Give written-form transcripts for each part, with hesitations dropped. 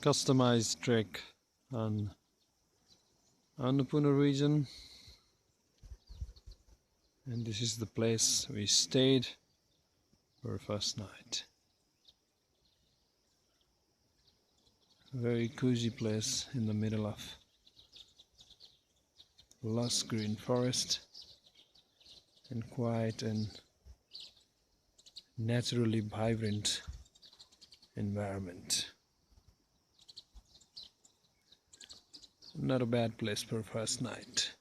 customized trek on Annapurna region, and this is the place we stayed for first night. A very cozy place in the middle of lush green forest and quiet and naturally vibrant environment. Not a bad place for first night.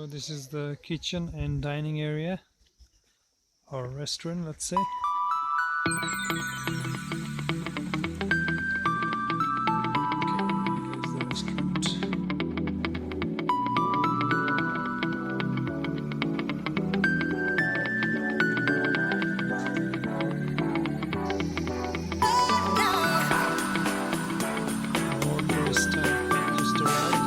This is the kitchen and dining area, or restaurant, let's say. Here's the restaurant. More tourist time just arrived.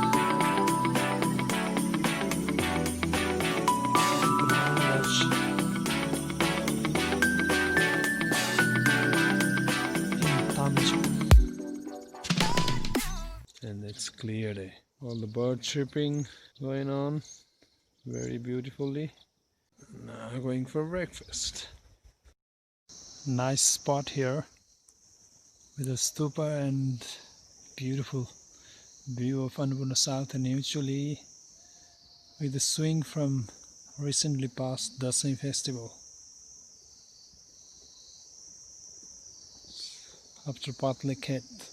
And it's clear day. All the bird chirping going on very beautifully. Now going for breakfast. Nice spot here with a stupa and beautiful view of Annapurna South, and eventually with the swing from recently past Dasai festival. After Patle Khet,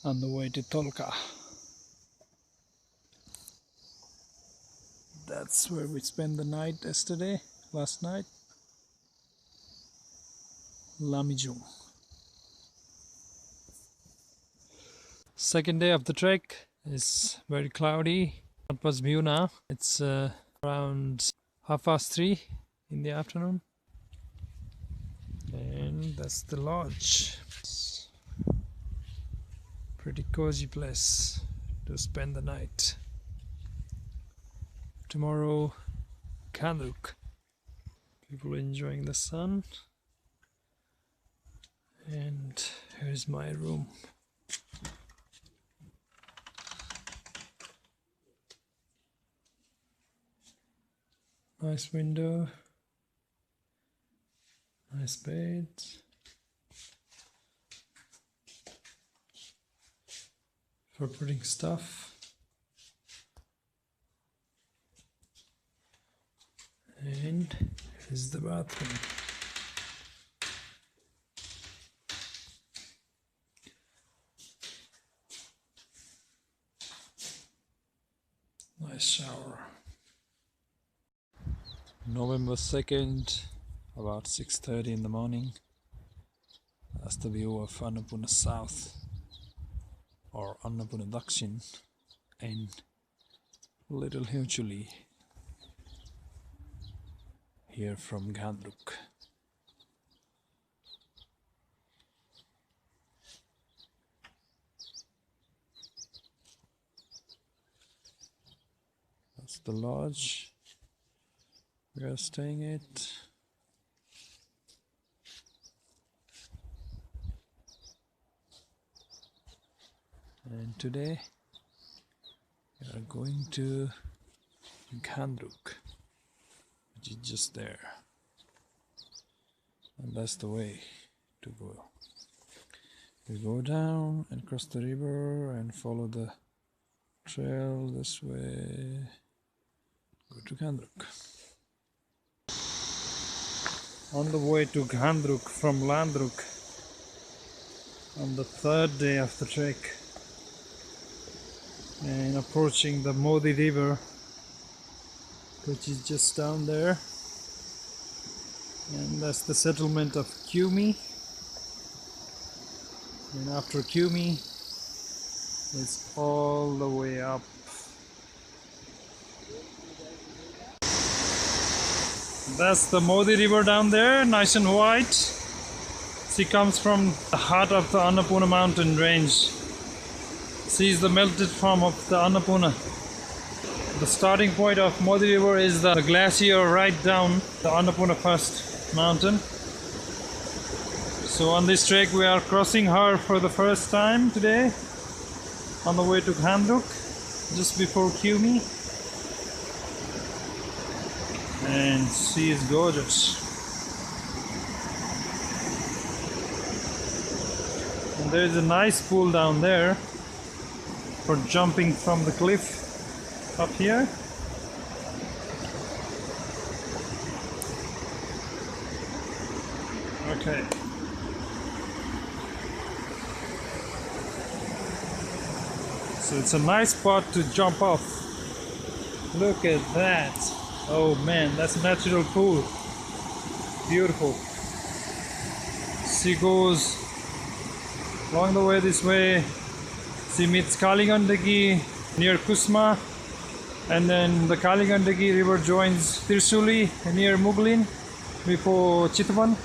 on the way to Tolka. That's where we spent the night last night. Tamjung. Second day of the trek is very cloudy. Not much view now. It's around 3:30 in the afternoon. And that's the lodge. Pretty cozy place to spend the night. Tomorrow, Ghandruk. People enjoying the sun. And here's my room. Nice window. Nice bed. For putting stuff, and here's the bathroom. Nice shower. November 2nd, about 6:30 in the morning. That's the view of Annapurna South, or Annapurna Dakshin, and Little Huchuli here from Ghandruk. That's the lodge we are staying at. And today we are going to Ghandruk, which is just there, and that's the way to go. We go down and cross the river and follow the trail this way, go to Ghandruk. On the way to Ghandruk from Landruk, on the third day of the trek and approaching the Modi River, which is just down there, and that's the settlement of Kumi. And after Kumi, it's all the way up. That's the Modi River down there, nice and white. She comes from the heart of the Annapurna mountain range. She is the melted form of the Annapurna. The starting point of Modi River is the glacier right down the Annapurna first mountain. So on this trek we are crossing her for the first time today on the way to Ghandruk, just before Kumi. And she is gorgeous. And there is a nice pool down there for jumping from the cliff up here. Okay. So it's a nice spot to jump off. Look at that. Oh man, that's a natural pool. Beautiful. She goes along the way this way. She meets Kaligandagi near Kusma, and then the Kaligandagi river joins Tirsuli near Muglin before Chitwan,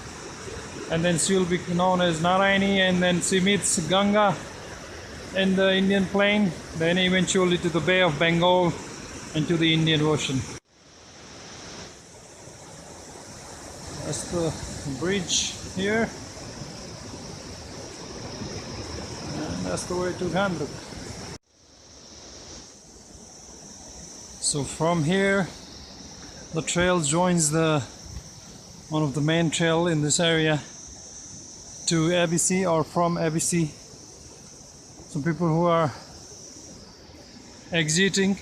and then she will be known as Narayani, and then she meets Ganga in the Indian plain, then eventually to the Bay of Bengal and to the Indian Ocean. That's the bridge here. And that's the way to Ghandruk. So from here the trail joins one of the main trail in this area to ABC, or from ABC. Some people who are exiting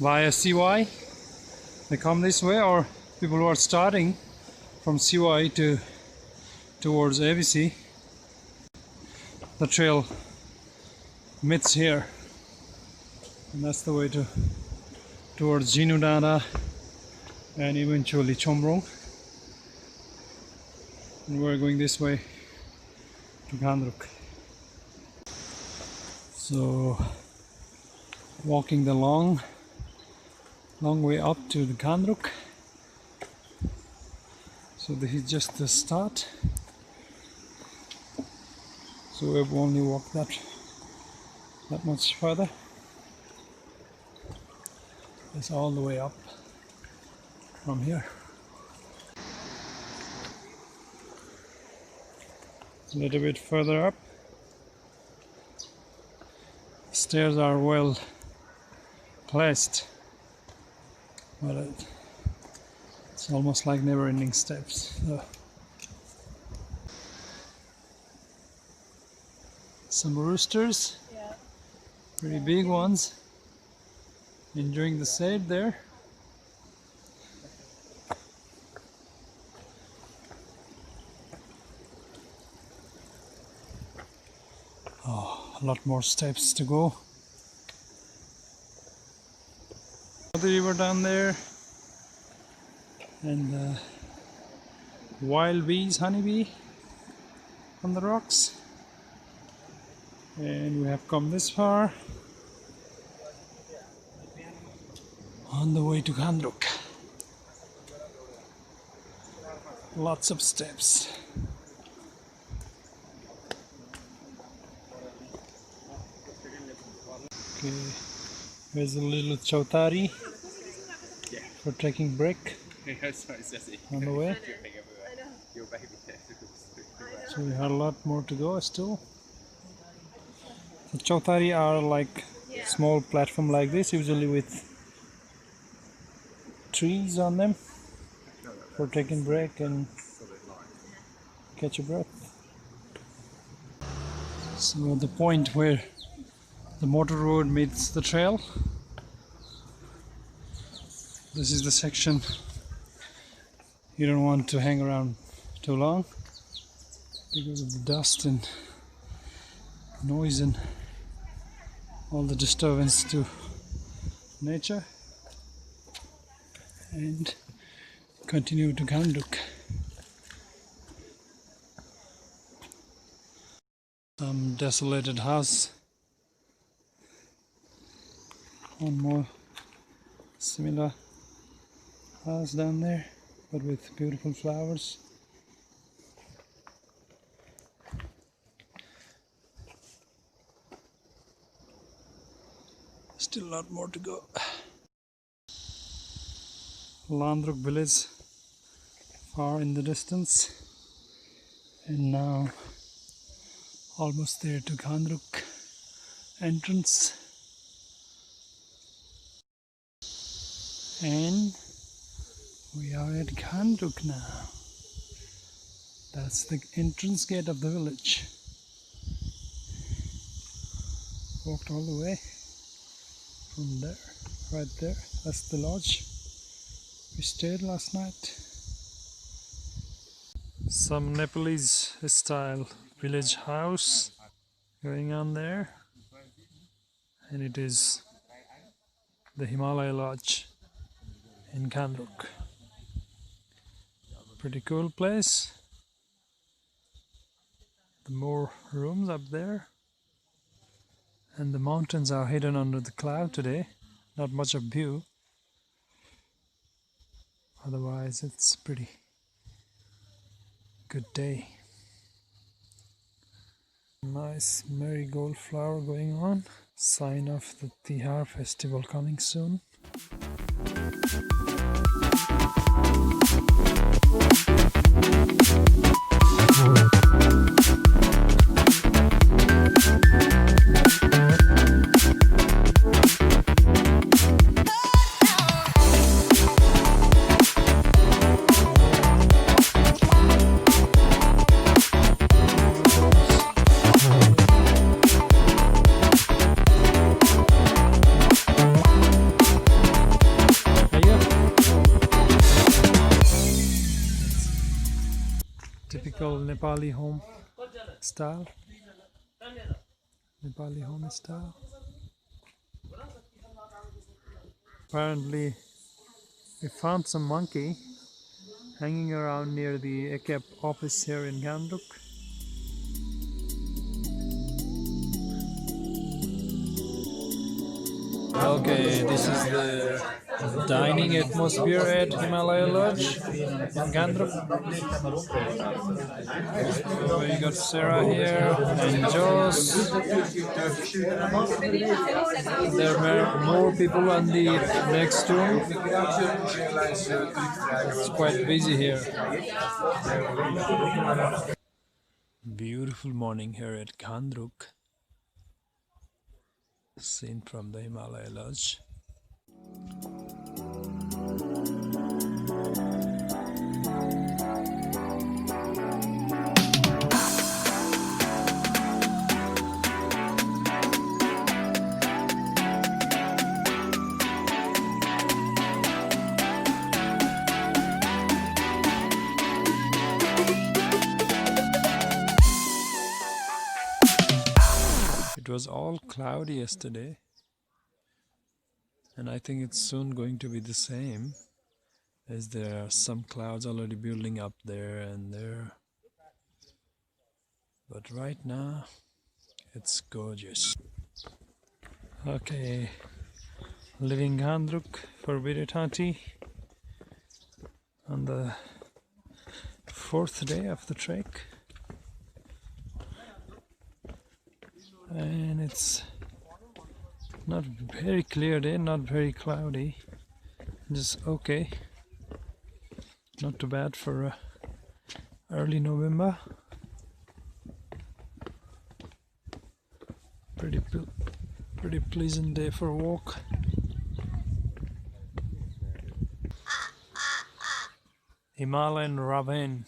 via CY, they come this way, or people who are starting from CY towards ABC. The trail meets here, and that's the way towards Jinudana and eventually Chomrong. And we're going this way to Ghandruk. So walking the long way up to the Ghandruk. So this is just the start. So we've only walked that much further. It's all the way up from here. A little bit further up. Stairs are well placed, but it's almost like never-ending steps. So some roosters, pretty big ones, enjoying the shade there. Oh, a lot more steps to go. The river down there, and wild bees, honeybee on the rocks. And we have come this far on the way to Ghandruk. Lots of steps. Okay, there's a little chautari for taking break on the way. So we have a lot more to go still. The chautari are like small platform like this, usually with trees on them for taking break and catch a breath. So at the point where the motor road meets the trail, this is the section you don't want to hang around too long because of the dust and noise and all the disturbance to nature, and continue to Ghandruk. Some desolated house. One more similar house down there, but with beautiful flowers. Still a lot more to go. Landruk village far in the distance, and now almost there to Ghandruk entrance. And we are at Ghandruk now. That's the entrance gate of the village. Walked all the way from there, right there. That's the lodge we stayed last night. Some Nepalese style village house going on there, and it is the Himalaya Lodge in Ghandruk. Pretty cool place. The more rooms up there, and the mountains are hidden under the cloud today. Not much of view. Otherwise, it's a pretty good day. Nice marigold flower going on. Sign of the Tihar festival coming soon. Typical Nepali home style. Apparently, we found some monkey hanging around near the ACAP office here in Ghandruk. Okay, this is the dining atmosphere at Himalaya Lodge in Ghandruk. We got Sarah here and Joss. There are more people on the next room. It's quite busy here. Beautiful morning here at Ghandruk, seen from the Himalaya Lodge. It was all cloudy yesterday, and I think it's soon going to be the same, as there are some clouds already building up there and there. But right now, it's gorgeous. Okay, leaving Ghandruk for Birethanti on the 4th day of the trek. And it's not very clear day, not very cloudy, just okay. Not too bad for early November. Pretty pleasant day for a walk. Himalayan Raven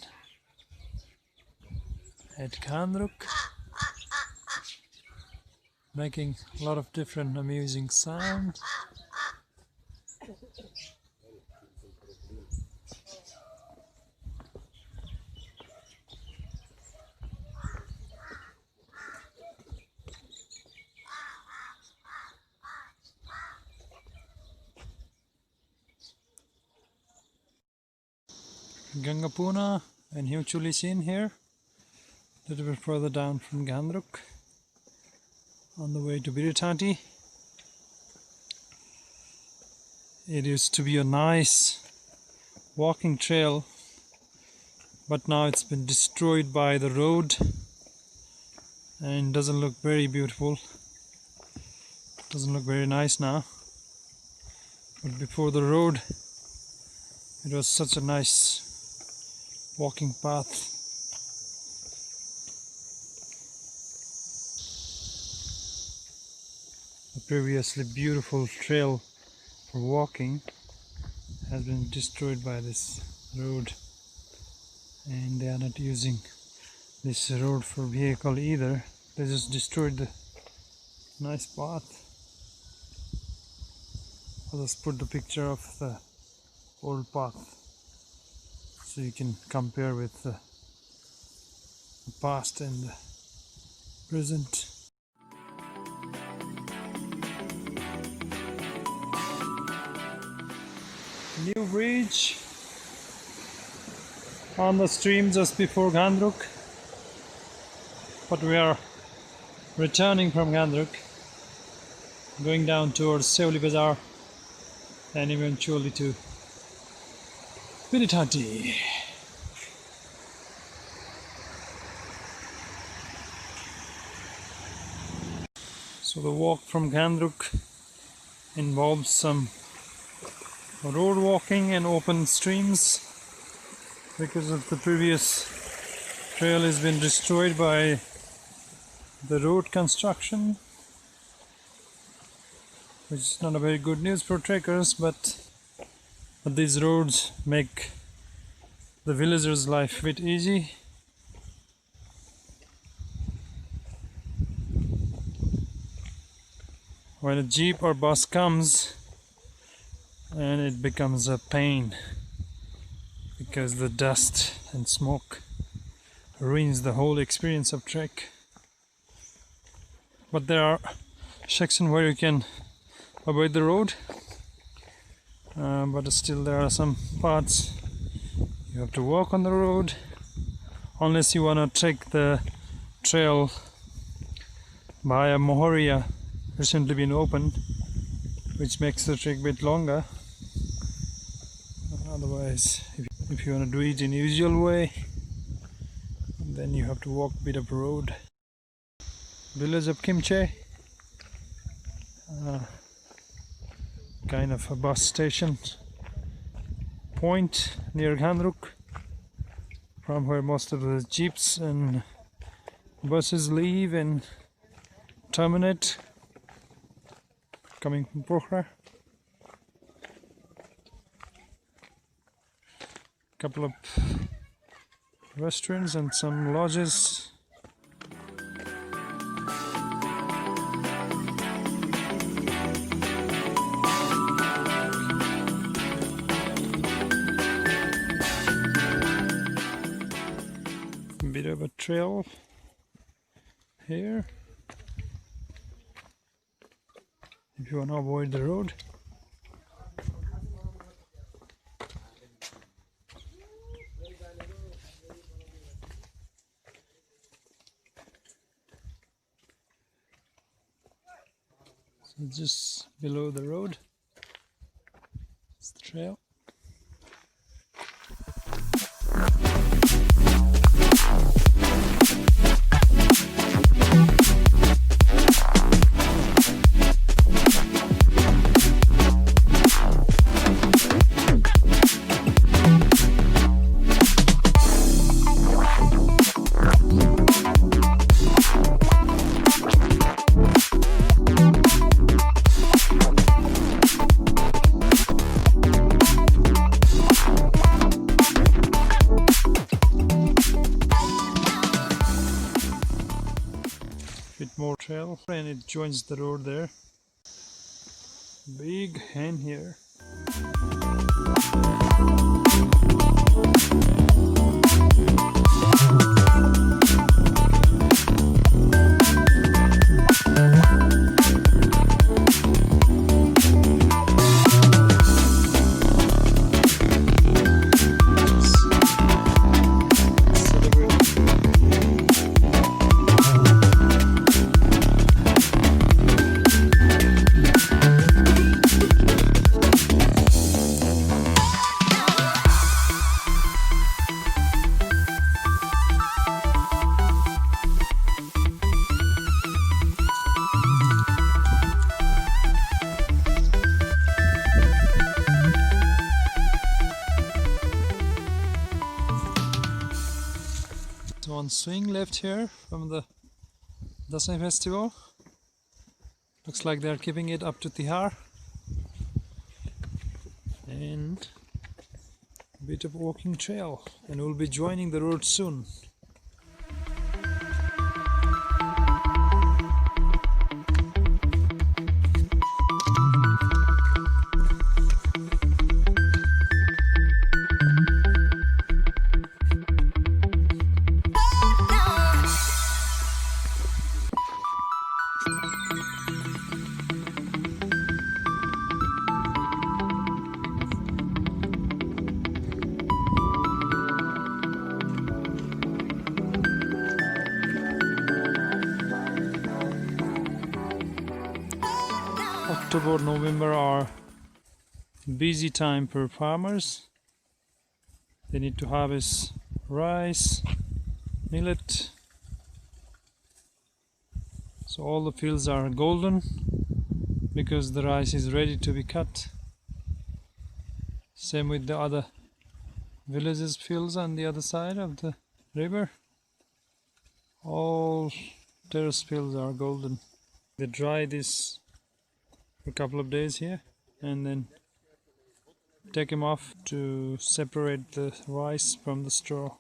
at Ghandruk, making a lot of different amusing sounds. Gangapuna and Huchuli seen here, a little bit further down from Ghandruk, on the way to Birethanti. It used to be a nice walking trail, but now it's been destroyed by the road and doesn't look very beautiful. Doesn't look very nice now. But before the road, it was such a nice walking path. The previously beautiful trail for walking has been destroyed by this road, and they are not using this road for vehicle either. They just destroyed the nice path. I'll just put the picture of the old path so you can compare with the past and the present. New bridge on the stream just before Ghandruk, but we are returning from Ghandruk, going down towards Sevli Bazaar and eventually to Birethanti. So the walk from Ghandruk involves some road walking and open streams because of the previous trail has been destroyed by the road construction, which is not a very good news for trekkers, but these roads make the villagers' life a bit easy. When a jeep or bus comes, and it becomes a pain because the dust and smoke ruins the whole experience of trek. But there are sections where you can avoid the road, but still there are some parts you have to walk on the road, unless you want to trek the trail via Mohoria, recently been opened, which makes the trek a bit longer. Otherwise, if you want to do it in usual way, then you have to walk a bit of road. Village of Kimche, kind of a bus station point near Ghandruk, from where most of the jeeps and buses leave and terminate, coming from Pokhara. Couple of restaurants and some lodges. A bit of a trail here if you want to avoid the road. Just below the road, it's the trail. Bit more trail, and it joins the road there. Big hen here. one swing left here from the Dasai festival. Looks like they're keeping it up to Tihar. And a bit of walking trail, and we'll be joining the road soon. October, November are busy time for farmers. They need to harvest rice, millet. So all the fields are golden because the rice is ready to be cut. Same with the other villages' fields on the other side of the river. All terrace fields are golden. They dry this a couple of days here and then take them off to separate the rice from the straw.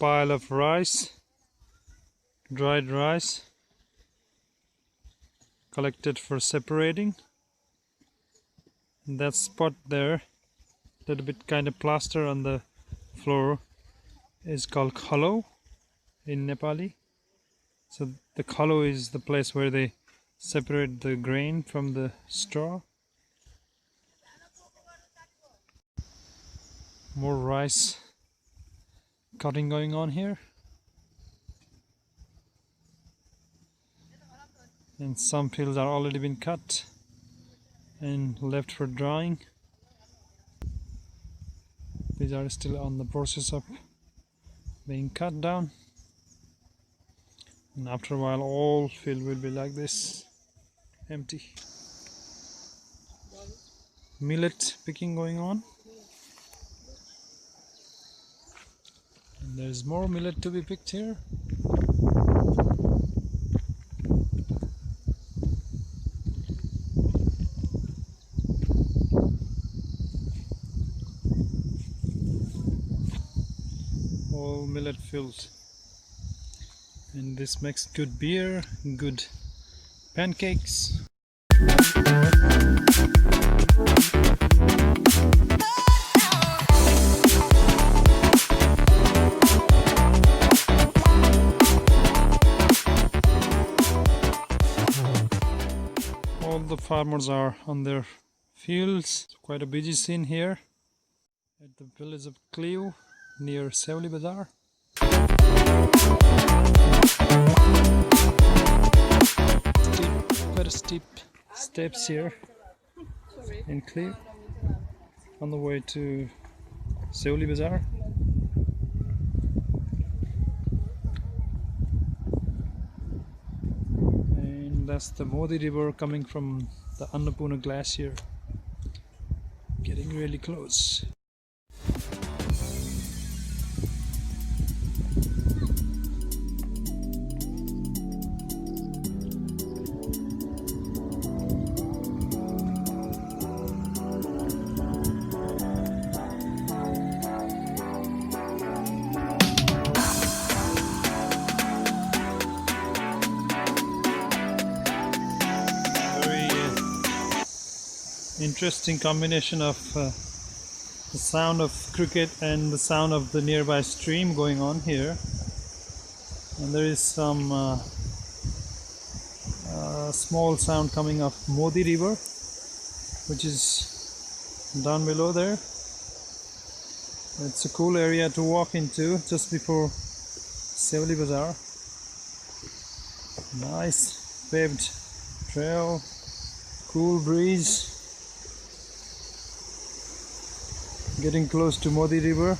Pile of rice, dried rice, collected for separating. And that spot there, little bit kind of plaster on the floor, is called khalo in Nepali. So the khalo is the place where they separate the grain from the straw. More rice cutting going on here, and some fields are already been cut and left for drying. These are still on the process of being cut down, and after a while all field will be like this, empty. Millet picking going on. There's more millet to be picked here. All millet fields. And this makes good beer, good pancakes. All the farmers are on their fields. It's quite a busy scene here at the village of Cleve near Sevli Bazaar. Quite a steep steps here in Cleve on the way to Sevli Bazaar. That's the Modi River coming from the Annapurna Glacier, getting really close. Interesting combination of the sound of cricket and the sound of the nearby stream going on here. And there is some small sound coming of Modi River, which is down below there. It's a cool area to walk into just before Sevli Bazaar. Nice paved trail, cool breeze. Getting close to Modi River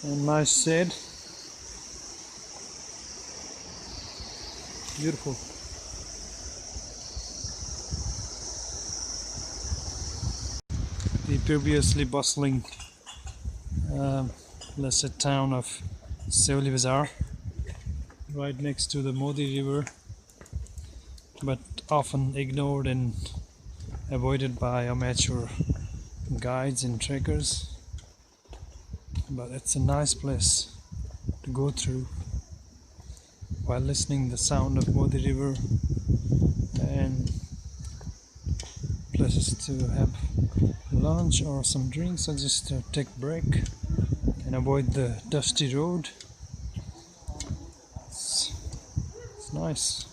and nice shade. Beautiful. The previously bustling lesser town of Sevli Bazaar, right next to the Modi River, but often ignored and avoided by amateur guides and trekkers. But it's a nice place to go through while listening the sound of Modi River, and places to have lunch or some drinks, or just take a break and avoid the dusty road. It's nice.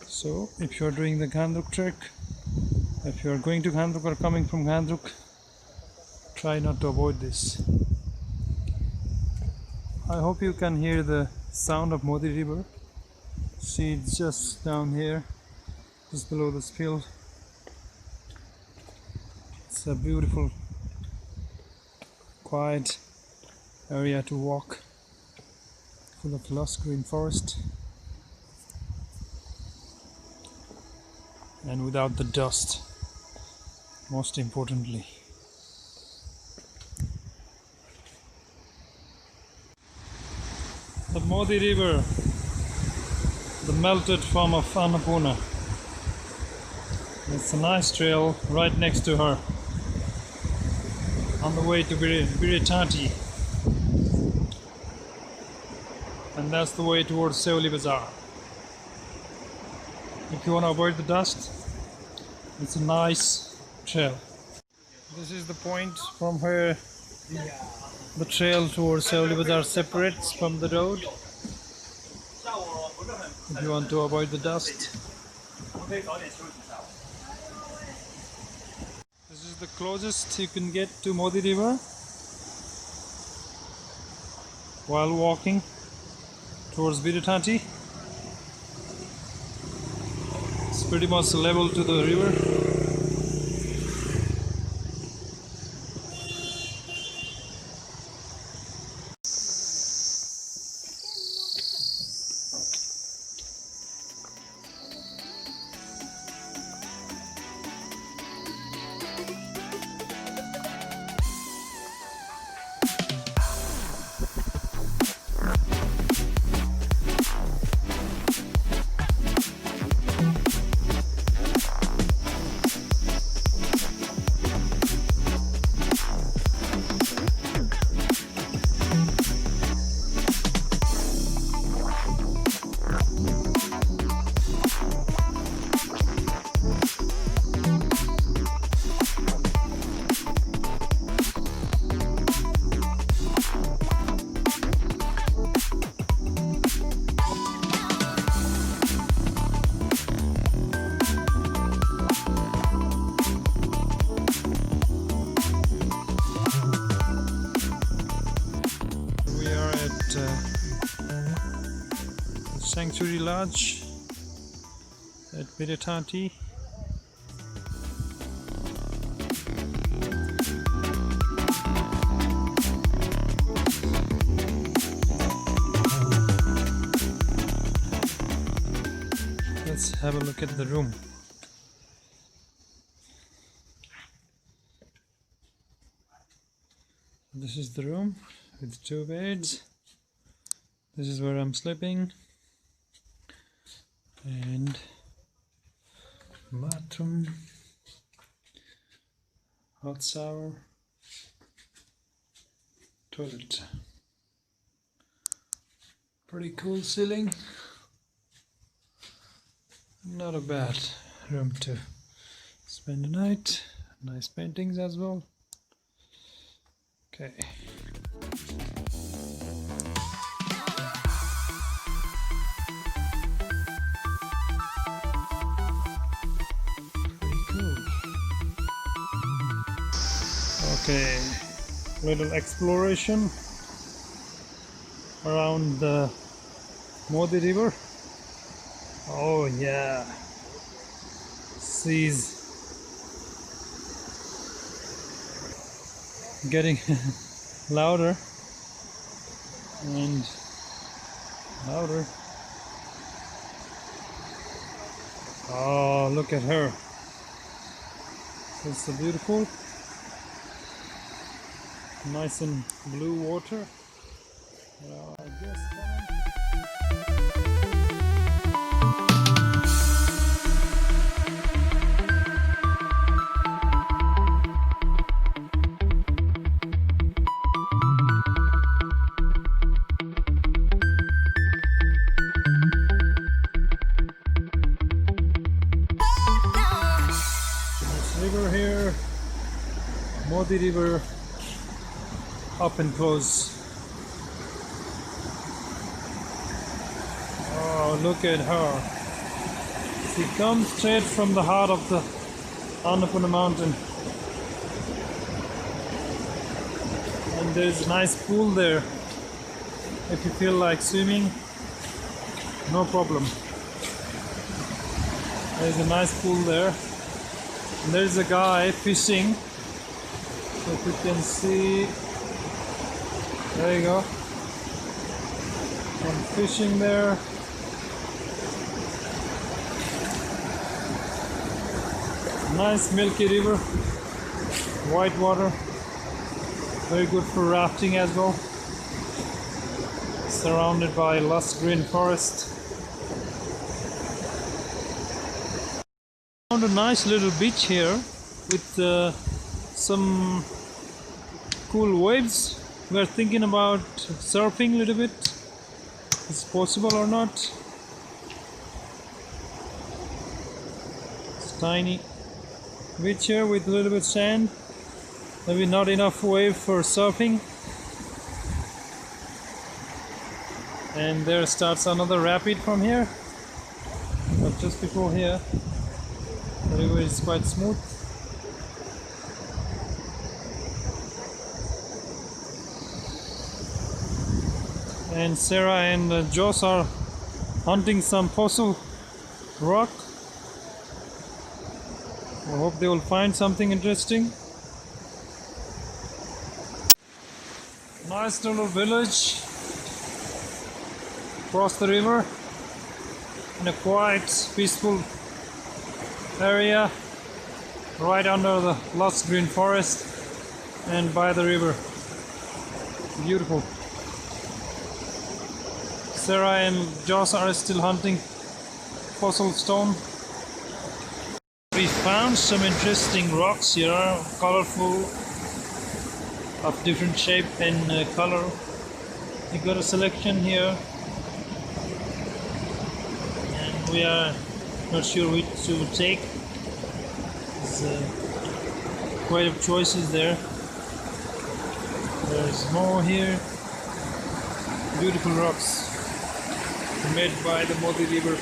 So if you're doing the Ghandruk trek, if you're going to Ghandruk or coming from Ghandruk, try not to avoid this. I hope you can hear the sound of Modi River. See, it's just down here, just below this field. It's a beautiful, quiet area to walk, full of lush green forest, and without the dust, most importantly. The Modi River, the melted form of Annapurna. It's a nice trail right next to her, on the way to Birethanti, and that's the way towards Sevli Bazaar. If you want to avoid the dust, it's a nice trail. This is the point from where the trail towards Sevli Bazaar separates from the road. If you want to avoid the dust. This is the closest you can get to Modi River while walking towards Birethanti. It's pretty much level to the river. Sanctuary Lodge at Birethanti. Let's have a look at the room. This is the room with 2 beds. This is where I'm sleeping. And bathroom, hot shower, toilet. Pretty cool ceiling. Not a bad room to spend the night. Nice paintings as well. Okay. Okay, Little exploration around the Modi River. Oh yeah, seas getting louder and louder. Oh, look at her. It's so beautiful. Nice and blue water. I guess river here, Modi River, up and close. Oh, look at her. She comes straight from the heart of the Annapurna mountain. And there's a nice pool there. If you feel like swimming, no problem. There's a nice pool there. And there's a guy fishing. If you can see, there you go. Some fishing there. Nice milky river, white water, very good for rafting as well. Surrounded by lush green forest. Found a nice little beach here with some cool waves. We are thinking about surfing a little bit. Is it possible or not? It's tiny beach here with a little bit sand. Maybe not enough wave for surfing. And there starts another rapid from here. But just before here, the river is quite smooth. And Sarah and Joss are hunting some fossil rock. I hope they will find something interesting. Nice little village across the river in a quiet, peaceful area right under the lush green forest and by the river. Beautiful. Sarah and Joss are still hunting fossil stone. We found some interesting rocks here, colorful, of different shape and color. We got a selection here, and we are not sure which to take. There's quite a choices there. There's more here. Beautiful rocks made by the Modi River.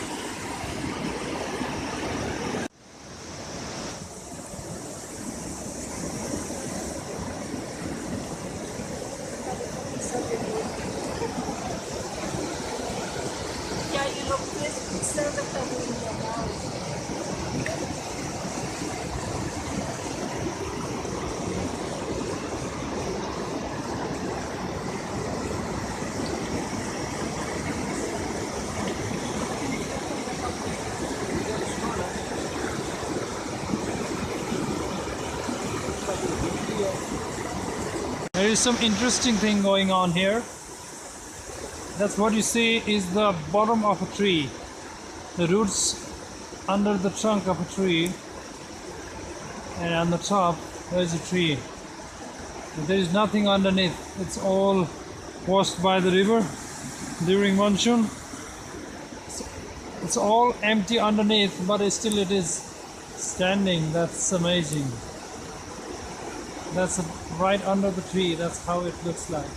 There is some interesting thing going on here. That's what you see is the bottom of a tree. The roots under the trunk of a tree, and on the top there is a tree. There is nothing underneath. It's all washed by the river during monsoon. It's all empty underneath, but still it is standing. That's amazing. That's right under the tree. That's how it looks like.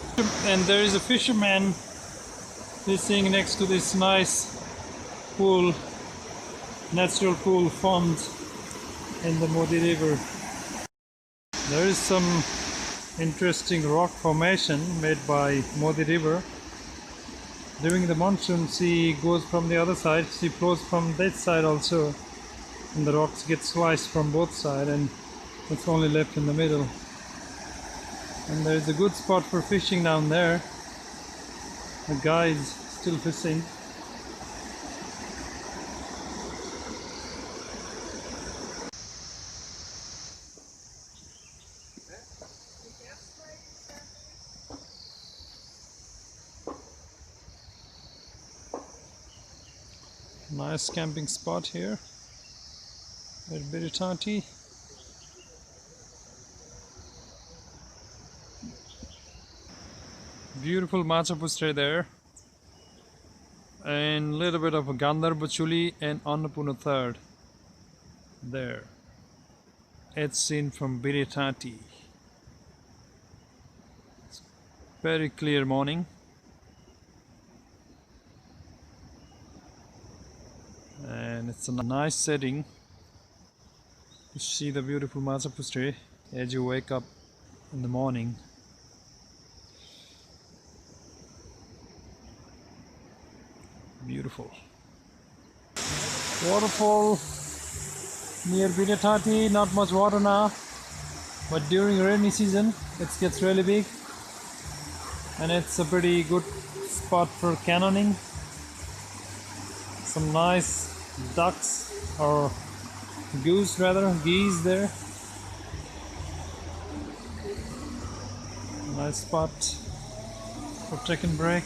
And there is a fisherman fishing next to this nice pool, natural pool formed in the Modi River. There is some interesting rock formation made by Modi River. During the monsoon, sea goes from the other side, sea flows from that side also, and the rocks get sliced from both sides, and it's only left in the middle. And there is a good spot for fishing down there. The guy is still fishing. Nice camping spot here at Birethanti. Beautiful macha there, and a little bit of a Gandhar and Annapurna third there. It's seen from Birethanti. Very clear morning. And it's a nice setting to see the beautiful Macha as you wake up in the morning. Beautiful. Waterfall near Birethanti, not much water now, but during rainy season it gets really big, and it's a pretty good spot for canoeing. Some nice ducks or geese there. Nice spot for taking break.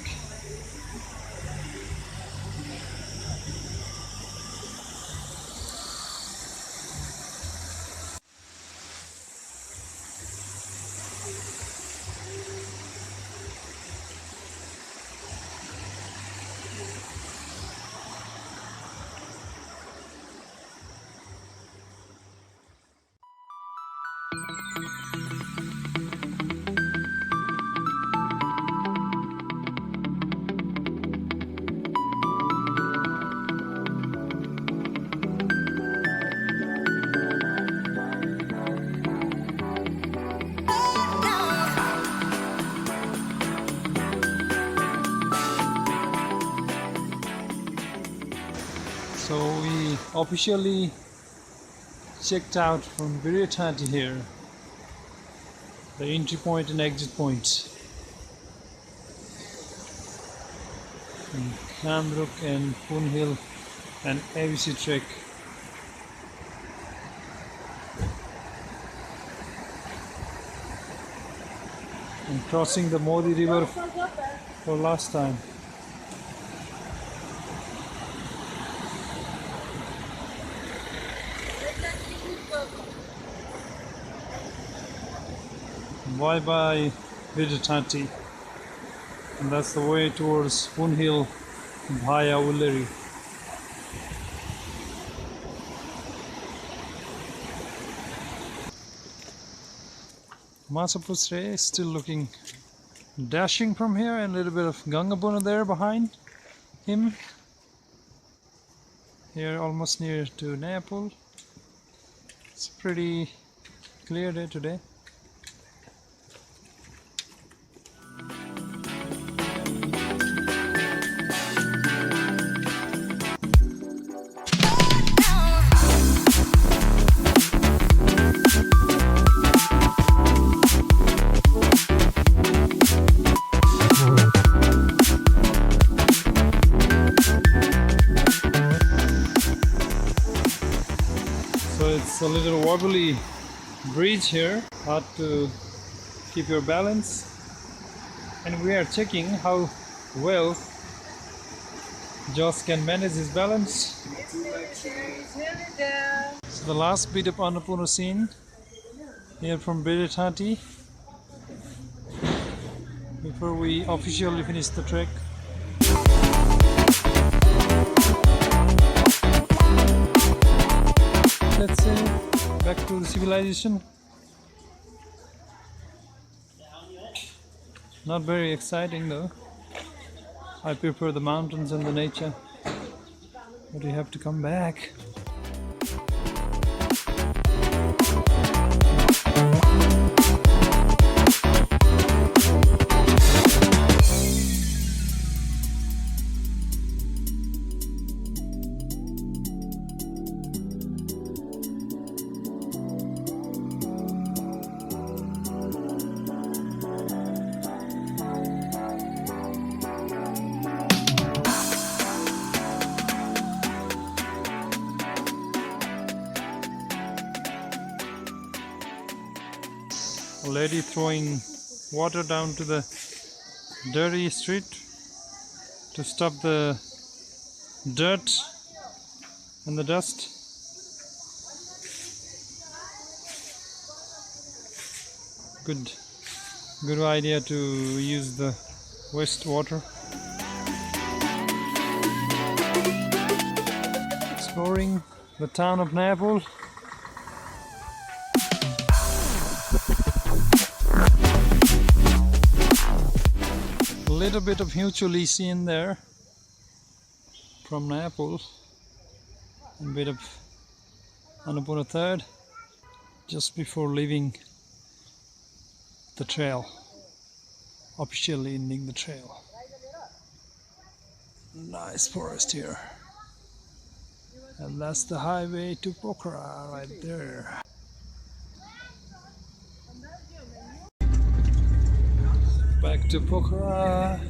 So we officially checked out from Birethanti here, the entry point and exit point. Landruk and Poon Hill and ABC trek. And crossing the Modi River for last time. Bye bye Birethanti, and that's the way towards Poon Hill via Ulleri. Macha is still looking dashing from here, and a little bit of Gangapuna there behind him. Here almost near to Nayapul. It's a pretty clear day today. It's a little wobbly bridge here, hard to keep your balance, and we are checking how well Joss can manage his balance. So the last bit of Annapurna scene here from Birethanti before we officially finish the trek. Let's say back to the civilization. Not very exciting though. I prefer the mountains and the nature, but we have to come back. A lady throwing water down to the dirty street to stop the dirt and the dust. Good idea to use the wastewater. Exploring the town of Nayapul. A little bit of mutually seen there from Nayapul, and a bit of Annapurna Third just before leaving the trail, officially ending the trail. Nice forest here, and that's the highway to Pokhara right there. Back to Pokhara.